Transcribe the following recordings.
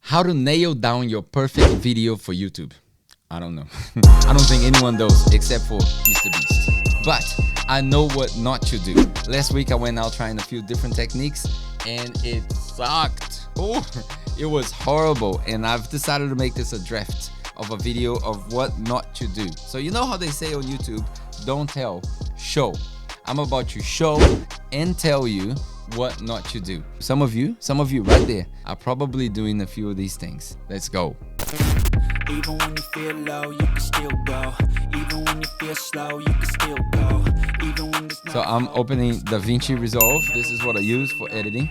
How to nail down your perfect video for YouTube. I don't know. I don't think anyone does except for Mr. Beast. But I know what not to do. Last week I went out trying a few different techniques and it sucked. Oh, it was horrible. And I've decided to make this a draft of a video of what not to do. So you know how they say on YouTube, don't tell, show. I'm about to show and tell you what not to do. Some of you right there are probably doing a few of these things. Let's go. Even when you feel low, you can still go. Even when you feel slow, you can still go. Even when there's So I'm opening DaVinci Resolve. This is what I use for editing.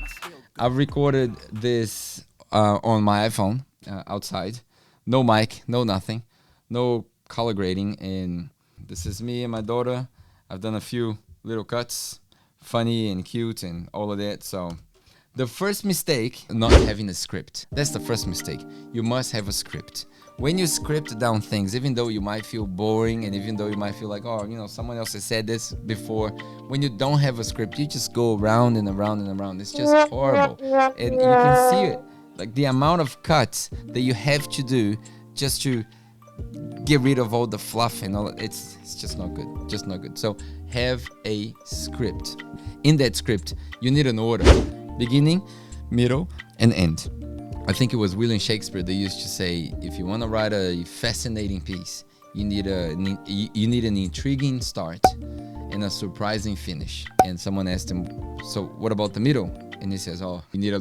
I've recorded this on my iPhone outside. No mic, no nothing, no color grading. And this is me and my daughter. I've done a few little cuts, funny and cute and all of that. So the first mistake, not having a script. That's the first mistake. You must have a script. When you script down things, even though you might feel boring and even though you might feel like, oh, you know, someone else has said this before, when you don't have a script, you just go around and around and around. It's just horrible. And you can see it, like the amount of cuts that you have to do just to get rid of all the fluff and all. It's just not good. Just not good. So have a script. In that script, you need an order: beginning, middle, and end. I think it was William Shakespeare that used to say, if you want to write a fascinating piece, you need an intriguing start and a surprising finish. And someone asked him, so what about the middle? And he says, oh, you need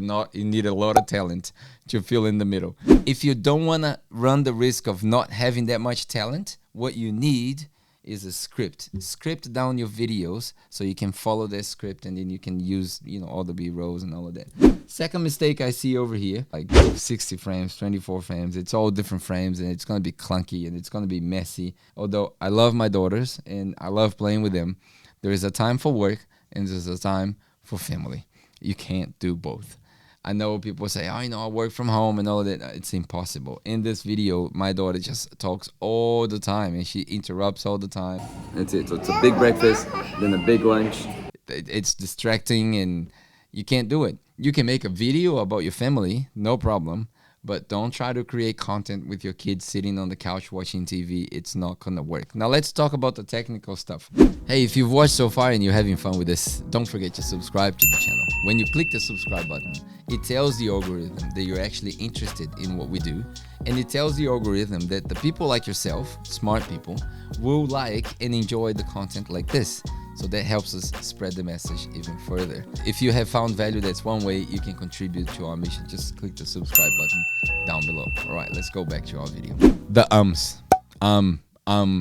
a lot of talent to fill in the middle. If you don't want to run the risk of not having that much talent, what you need is a script. Script down your videos so you can follow that script and then you can use, you know, all the B-rolls and all of that. Second mistake I see over here, like 60 frames, 24 frames, it's all different frames and it's going to be clunky and it's going to be messy. Although I love my daughters and I love playing with them, there is a time for work and there's a time for family. You can't do both. I know people say, oh, you know, I work from home and all of that. It's impossible. In this video, my daughter just talks all the time and she interrupts all the time. That's it. So it's a big breakfast, then a big lunch. It's distracting and you can't do it. You can make a video about your family, no problem, but don't try to create content with your kids sitting on the couch watching TV. It's not gonna work. Now let's talk about the technical stuff. Hey, if you've watched so far and you're having fun with this, don't forget to subscribe to the channel. When you click the subscribe button, it tells the algorithm that you're actually interested in what we do. And it tells the algorithm that the people like yourself, smart people, will like and enjoy the content like this. So that helps us spread the message even further. If you have found value, that's one way you can contribute to our mission. Just click the subscribe button down below. All right, let's go back to our video. The ums.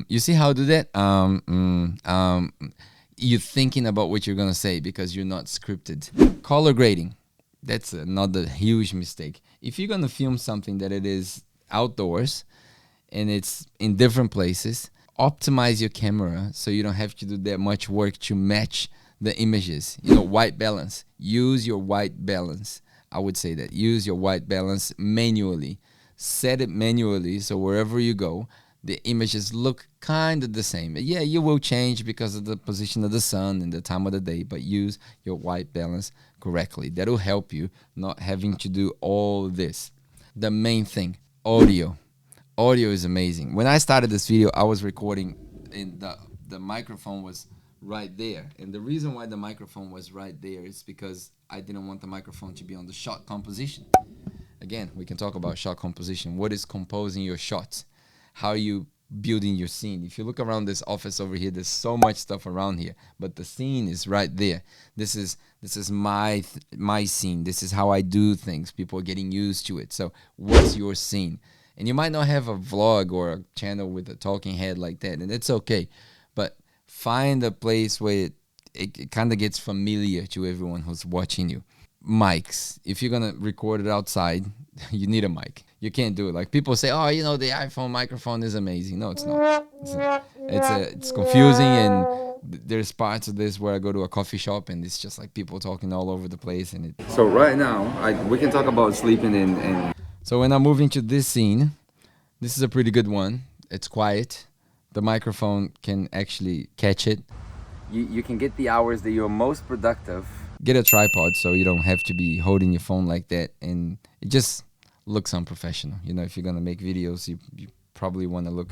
You see how I do that? You're thinking about what you're gonna say because you're not scripted. Color grading. That's another huge mistake. If you're gonna film something that it is outdoors and it's in different places, optimize your camera so you don't have to do that much work to match the images. You know, white balance. Use your white balance. I would say that. Use your white balance manually. Set it manually so wherever you go, the images look kind of the same. Yeah, you will change because of the position of the sun and the time of the day, but use your white balance correctly. That will help you not having to do all this. The main thing, audio. Audio is amazing. When I started this video, I was recording and the microphone was right there. And the reason why the microphone was right there is because I didn't want the microphone to be on the shot composition. Again, we can talk about shot composition. What is composing your shots? How are you building your scene? If you look around this office over here, there's so much stuff around here, but the scene is right there. This is my scene. This is how I do things. People are getting used to it. So what's your scene? And you might not have a vlog or a channel with a talking head like that, and it's okay. But find a place where it kind of gets familiar to everyone who's watching you. Mics. If you're going to record it outside, you need a mic. You can't do it. Like people say, oh, you know, the iPhone microphone is amazing. No, it's not. It's confusing, and there's parts of this where I go to a coffee shop and it's just like people talking all over the place. And so right now, we can talk about sleeping and so when I move into this scene, this is a pretty good one. It's quiet. The microphone can actually catch it. You can get the hours that you're most productive. Get a tripod so you don't have to be holding your phone like that. And it just looks unprofessional. You know, if you're gonna make videos, you probably want to look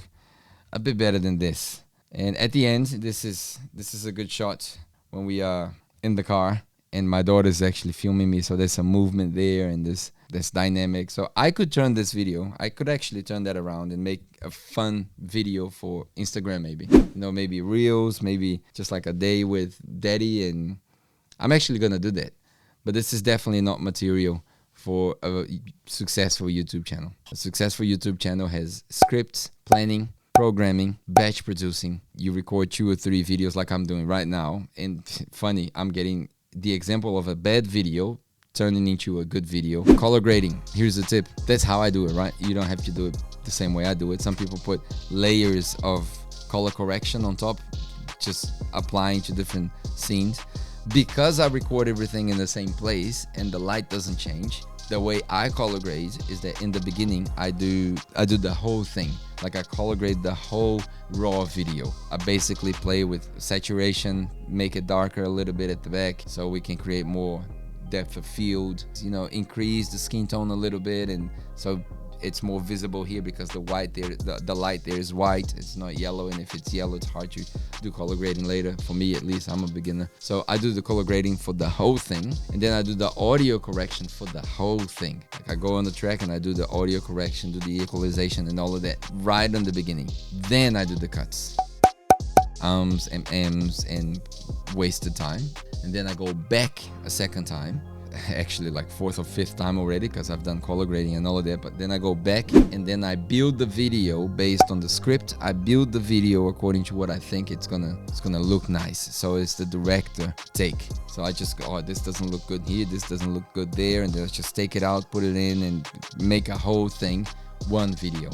a bit better than this. And at the end, this is a good shot when we are in the car and my daughter's actually filming me. So there's some movement there and this dynamic. So I could turn this video, I could actually turn that around and make a fun video for Instagram maybe. You know, maybe reels, maybe just like a day with daddy, and I'm actually gonna do that. But this is definitely not material for a successful YouTube channel. A successful YouTube channel has scripts, planning, programming, batch producing. You record 2 or 3 videos like I'm doing right now. And funny, I'm getting the example of a bad video turning into a good video. Color grading, here's the tip. That's how I do it, right? You don't have to do it the same way I do it. Some people put layers of color correction on top, just applying to different scenes. Because I record everything in the same place and the light doesn't change, the way I color grade is that in the beginning I do the whole thing. Like I color grade the whole raw video. I basically play with saturation, make it darker a little bit at the back so we can create more depth of field, you know, increase the skin tone a little bit, and so it's more visible here because the white there, the light there is white, it's not yellow, and if it's yellow it's hard to do color grading later. For me at least, I'm a beginner. So I do the color grading for the whole thing, and then I do the audio correction for the whole thing. Like I go on the track and I do the audio correction, do the equalization and all of that right in the beginning. Then I do the cuts, ums and ems and wasted time, and then I go back a second time, actually like 4th or 5th time already, because I've done color grading and all of that. But then I go back and then I build the video based on the script. I build the video according to what I think it's gonna look nice. So it's the director take. So I just go, oh, this doesn't look good here, this doesn't look good there, and then just take it out, put it in, and make a whole thing one video.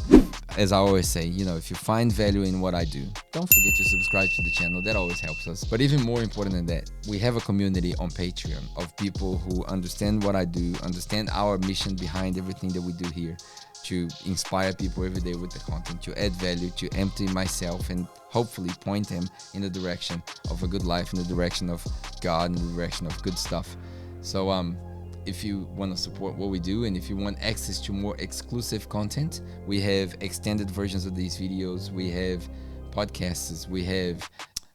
As I always say, you know, if you find value in what I do, don't forget to subscribe to the channel. That always helps us. But even more important than that, we have a community on Patreon of people who understand what I do, understand our mission behind everything that we do here, to inspire people every day with the content, to add value, to empty myself and hopefully point them in the direction of a good life, in the direction of God, in the direction of good stuff. So if you want to support what we do, and if you want access to more exclusive content, we have extended versions of these videos, we have podcasts, we have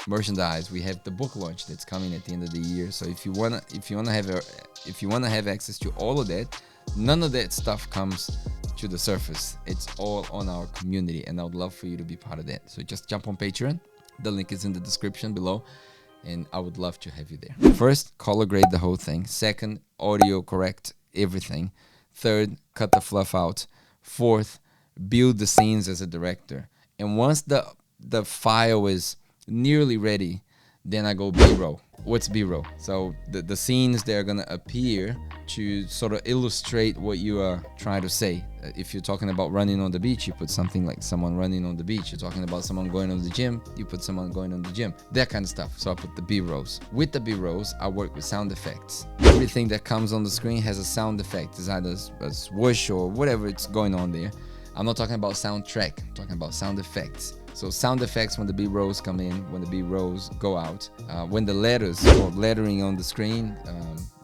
merchandise, we have the book launch that's coming at the end of the year. So if you wanna have access to all of that, none of that stuff comes to the surface. It's all on our community, and I would love for you to be part of that. So just jump on Patreon. The link is in the description below, and I would love to have you there. First, color grade the whole thing. Second, audio correct everything. Third, cut the fluff out. Fourth, build the scenes as a director. And once the file is nearly ready, then I go B-roll. What's B-roll? So the scenes that are gonna appear to sort of illustrate what you are trying to say. If you're talking about running on the beach, you put something like someone running on the beach. You're talking about someone going on the gym, you put someone going on the gym. That kind of stuff. So I put the B-rolls. With the B-rolls, I work with sound effects. Everything that comes on the screen has a sound effect. It's either a swoosh or whatever it's going on there. I'm not talking about soundtrack, I'm talking about sound effects. So sound effects when the B-rolls come in, when the B-rolls go out, when the letters or lettering on the screen,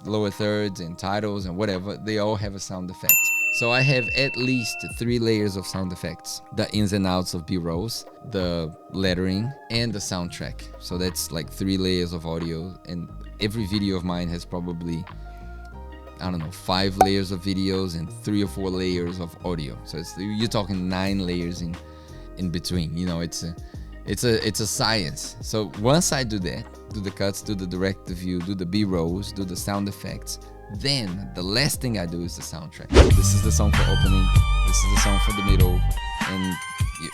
lower thirds and titles and whatever, they all have a sound effect. So I have at least 3 layers of sound effects: the ins and outs of B-rolls, the lettering, and the soundtrack. So that's like 3 layers of audio, and every video of mine has probably, I don't know, 5 layers of videos and 3 or 4 layers of audio. So you're talking 9 layers in between. You know, it's a science. So once I do that, do the cuts, do the direct view, do the B-rolls, do the sound effects, then the last thing I do is the soundtrack. This is the song for opening, this is the song for the middle, and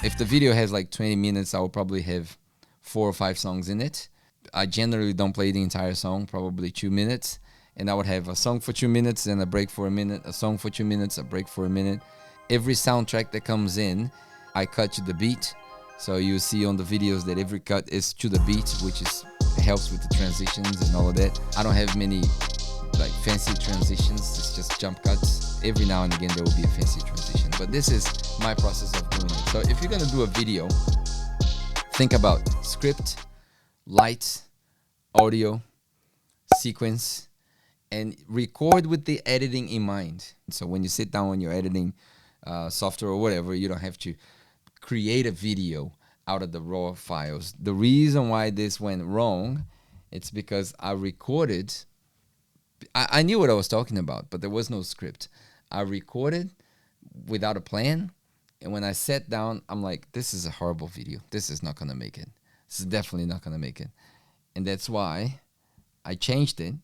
if the video has like 20 minutes, I will probably have 4 or 5 songs in it. I generally don't play the entire song, probably 2 minutes, and I would have a song for 2 minutes, then a break for a minute, a song for 2 minutes, a break for a minute. Every soundtrack that comes in, I cut to the beat. So you see on the videos that every cut is to the beat, which helps with the transitions and all of that. I don't have many like fancy transitions, it's just jump cuts. Every now and again there will be a fancy transition, but this is my process of doing it. So if you're gonna do a video, think about script, light, audio, sequence, and record with the editing in mind. So when you sit down on your editing software or whatever, you don't have to create a video out of the raw files. The reason why this went wrong, it's because I recorded. I knew what I was talking about, but there was no script. I recorded without a plan, and when I sat down, I'm like, this is a horrible video. This is not gonna make it. This is definitely not gonna make it. And that's why I changed it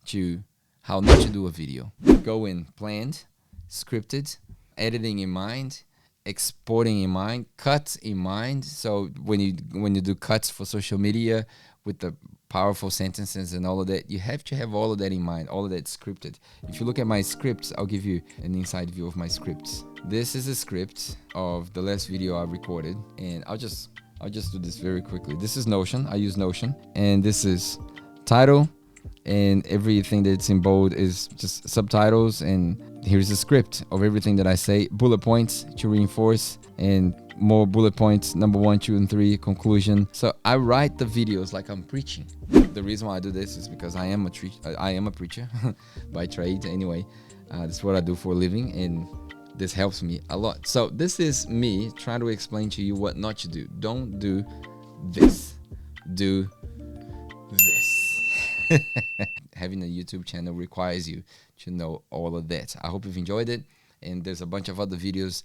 to how not to do a video. Go in planned, scripted, editing in mind, exporting in mind, cuts in mind. So when you do cuts for social media with the powerful sentences and all of that, you have to have all of that in mind, all of that scripted. If you look at my scripts, I'll give you an inside view of my scripts. This is a script of the last video I recorded, and I'll just do this very quickly. This is Notion. I use Notion, and this is title, and everything that's in bold is just subtitles, and here's a script of everything that I say, bullet points to reinforce, and more bullet points, number 1, 2, and 3, conclusion. So I write the videos like I'm preaching. The reason why I do this is because I am a preacher by trade anyway. That's what I do for a living, and this helps me a lot. So this is me trying to explain to you what not to do. Don't do this. Do this. Having a YouTube channel requires you to know all of that. I hope you've enjoyed it, and there's a bunch of other videos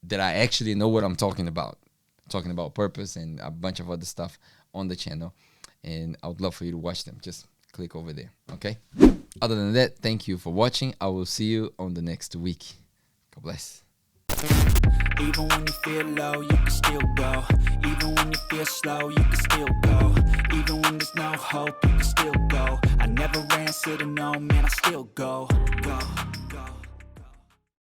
that I actually know what I'm talking about purpose and a bunch of other stuff on the channel, and I would love for you to watch them. Just click over there, okay? Other than that, thank you for watching. I will see you on the next week. God bless. Even when you feel low, you can still go. Even when you feel slow, you can still go. Even when there's no hope, you can still go. I never answer to no, man, I still go.